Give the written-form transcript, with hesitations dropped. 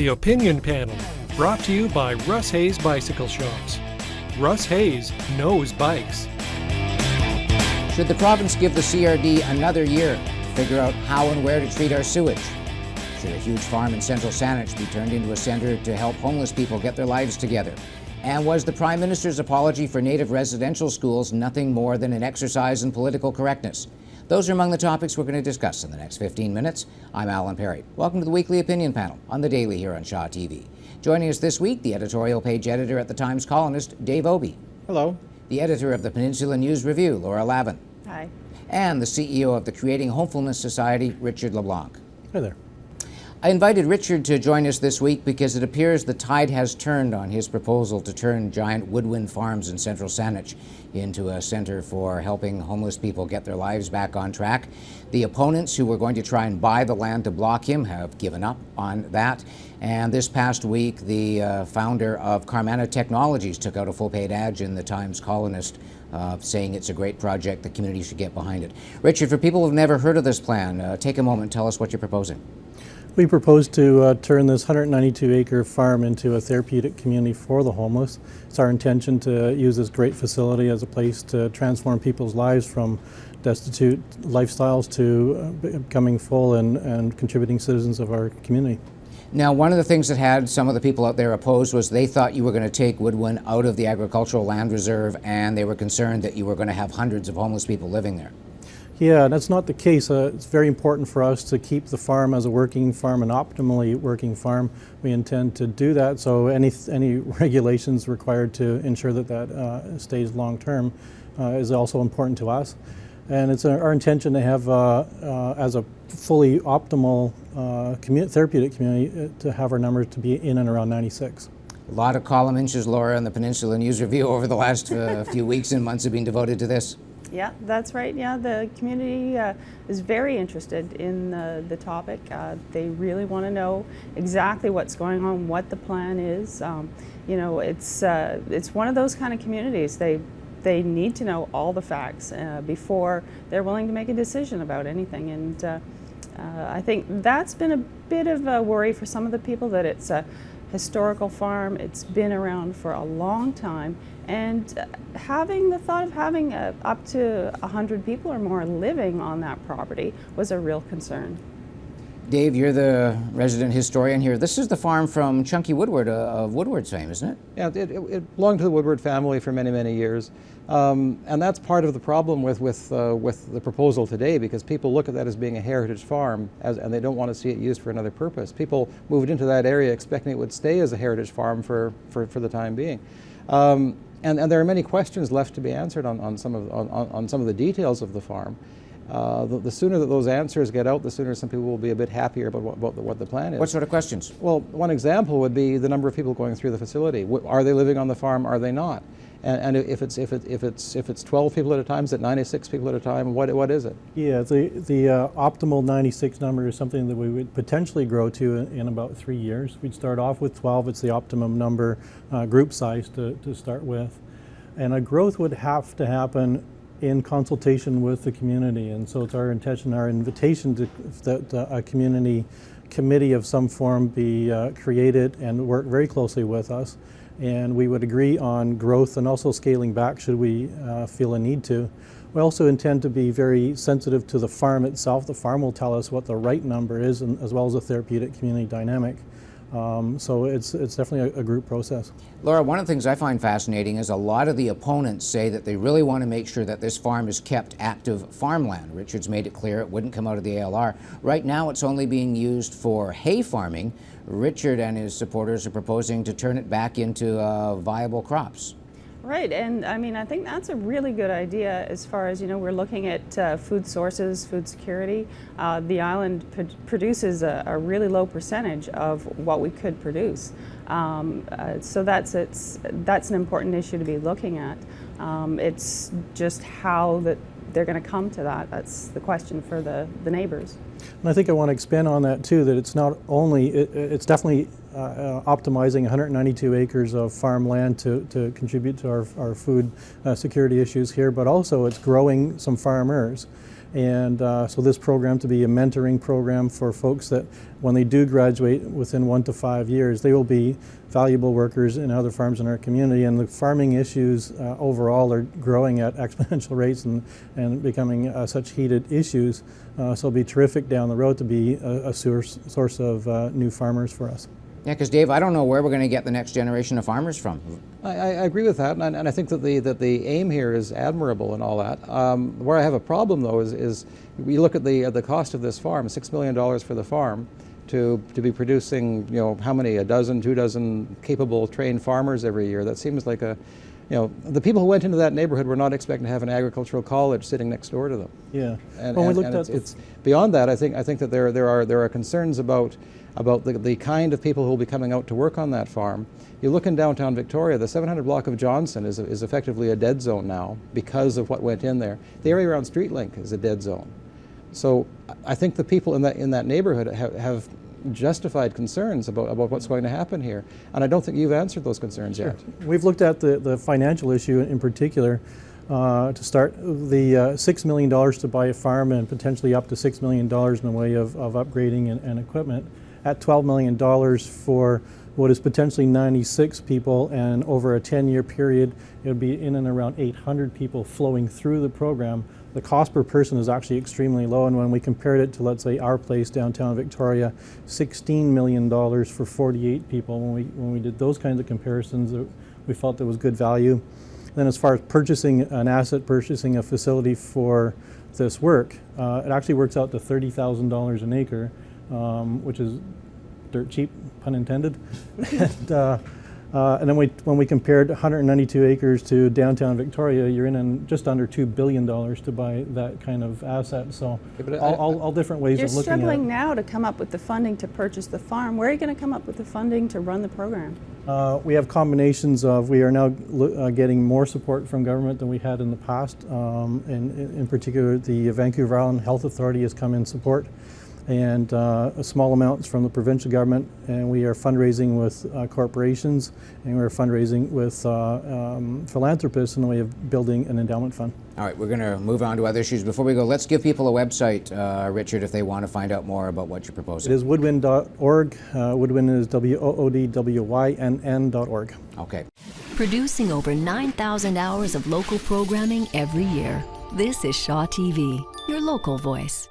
The Opinion Panel, brought to you by Russ Hayes Bicycle Shops. Russ Hayes knows bikes. Should the province give the CRD another year to figure out how and where to treat our sewage? Should a huge farm in central Saanich be turned into a centre to help homeless people get their lives together? And was the Prime Minister's apology for native residential schools nothing more than an exercise in political correctness? Those are among the topics we're going to discuss in the next 15 minutes. I'm Alan Perry. Welcome to the Weekly Opinion Panel on The Daily here on Shaw TV. Joining us this week, the editorial page editor at the Times Colonist, Dave Obey. Hello. The editor of the Peninsula News Review, Laura Lavin. Hi. And the CEO of the Creating Hopefulness Society, Richard Leblanc. Hi there. I invited Richard to join us this week because it appears the tide has turned on his proposal to turn giant Woodwynn farms in central Saanich into a centre for helping homeless people get their lives back on track. The opponents who were going to try and buy the land to block him have given up on that. And this past week, the founder of Carmanah Technologies took out a full-paid ad in the Times Colonist saying it's a great project, the community should get behind it. Richard, for people who've never heard of this plan, take a moment and tell us what you're proposing. We propose to turn this 192-acre farm into a therapeutic community for the homeless. It's our intention to use this great facility as a place to transform people's lives from destitute lifestyles to becoming full and contributing citizens of our community. Now, one of the things that had some of the people out there opposed was they thought you were going to take Woodwynn out of the agricultural land reserve, and they were concerned that you were going to have hundreds of homeless people living there. Yeah, that's not the case. It's very important for us to keep the farm as a working farm, an optimally working farm. We intend to do that, so any regulations required to ensure that that stays long term is also important to us. And it's our intention to have, as a fully optimal therapeutic community, to have our numbers to be in and around 96. A lot of column inches, Laura, in the Peninsula News Review over the last few weeks and months have been devoted to this. Yeah, that's right. Yeah, the community is very interested in the topic. They really want to know exactly what's going on, what the plan is. You know, it's one of those kind of communities. They need to know all the facts before they're willing to make a decision about anything. And I think that's been a bit of a worry for some of the people, that it's a historical farm. It's been around for a long time. And having the thought of having up to 100 people or more living on that property was a real concern. Dave, you're the resident historian here. This is the farm from Chunky Woodward of Woodward's fame, isn't it? Yeah, it belonged to the Woodward family for many, many years. And that's part of the problem with the proposal today, because people look at that as being a heritage farm and they don't want to see it used for another purpose. People moved into that area expecting it would stay as a heritage farm for the time being. And there are many questions left to be answered on some of the details of the farm. The sooner that those answers get out, the sooner some people will be a bit happier about what the plan is. What sort of questions? Well, one example would be the number of people going through the facility. Are they living on the farm? Are they not? And if it's 12 people at a time, is it 96 people at a time? What is it? Yeah, the optimal 96 number is something that we would potentially grow to in about 3 years. We'd start off with 12. It's the optimum number, group size to start with. And a growth would have to happen in consultation with the community. And so it's our intention, our invitation that a community committee of some form be created and work very closely with us. And we would agree on growth and also scaling back should we feel a need to. We also intend to be very sensitive to the farm itself. The farm will tell us what the right number is, and as well as a therapeutic community dynamic. So it's definitely a group process. Laura, one of the things I find fascinating is a lot of the opponents say that they really want to make sure that this farm is kept active farmland. Richard's made it clear it wouldn't come out of the ALR. Right now it's only being used for hay farming. Richard and his supporters are proposing to turn it back into viable crops. Right, and I mean, I think that's a really good idea as far as, you know, we're looking at food sources, food security. The island produces a really low percentage of what we could produce. So that's an important issue to be looking at. It's just how they're going to come to that. That's the question for the neighbors. And I think I want to expand on that too, that it's not only, it's definitely optimizing 192 acres of farmland to contribute to our food security issues here, but also it's growing some farmers. And so this program to be a mentoring program for folks that when they do graduate within 1 to 5 years, they will be valuable workers in other farms in our community. And the farming issues overall are growing at exponential rates and becoming such heated issues. So it'll be terrific down the road to be a source of new farmers for us. Yeah, because Dave, I don't know where we're going to get the next generation of farmers from. I agree with that, and I think that the aim here is admirable and all that. Where I have a problem, though, is we look at the cost of this farm, $6 million for the farm, to be producing, how many, 12 2 dozen capable, trained farmers every year. That seems like the people who went into that neighborhood were not expecting to have an agricultural college sitting next door to them. Yeah. And, when we and looked at it's beyond that. I think that there are concerns about the kind of people who will be coming out to work on that farm. You look in downtown Victoria, the 700 block of Johnson is effectively a dead zone now because of what went in there. The area around Streetlink is a dead zone. So I think the people in that neighborhood have justified concerns about what's going to happen here. And I don't think you've answered those concerns yet. We've looked at the financial issue in particular. To start, the $6 million to buy a farm and potentially up to $6 million in the way of upgrading and equipment. At $12 million for what is potentially 96 people, and over a 10-year period, it would be in and around 800 people flowing through the program. The cost per person is actually extremely low, and when we compared it to, let's say, our place downtown Victoria, $16 million for 48 people. When we did those kinds of comparisons, we felt there was good value. Then as far as purchasing an asset, purchasing a facility for this work, it actually works out to $30,000 an acre, which is dirt cheap, pun intended. And then when we compared 192 acres to downtown Victoria, you're in just under $2 billion to buy that kind of asset. So all different ways You're of looking at it. struggling now to come up with the funding to purchase the farm. Where are you going to come up with the funding to run the program? We have combinations of, we are now getting more support from government than we had in the past. And in particular, the Vancouver Island Health Authority has come in support, and small amounts from the provincial government, and we are fundraising with corporations, and we're fundraising with philanthropists in the way of building an endowment fund. All right, we're going to move on to other issues. Before we go, let's give people a website, Richard, if they want to find out more about what you're proposing. It is woodwynn.org. Woodwynn is WOODWYNN.org. Okay. Producing over 9,000 hours of local programming every year. This is Shaw TV, your local voice.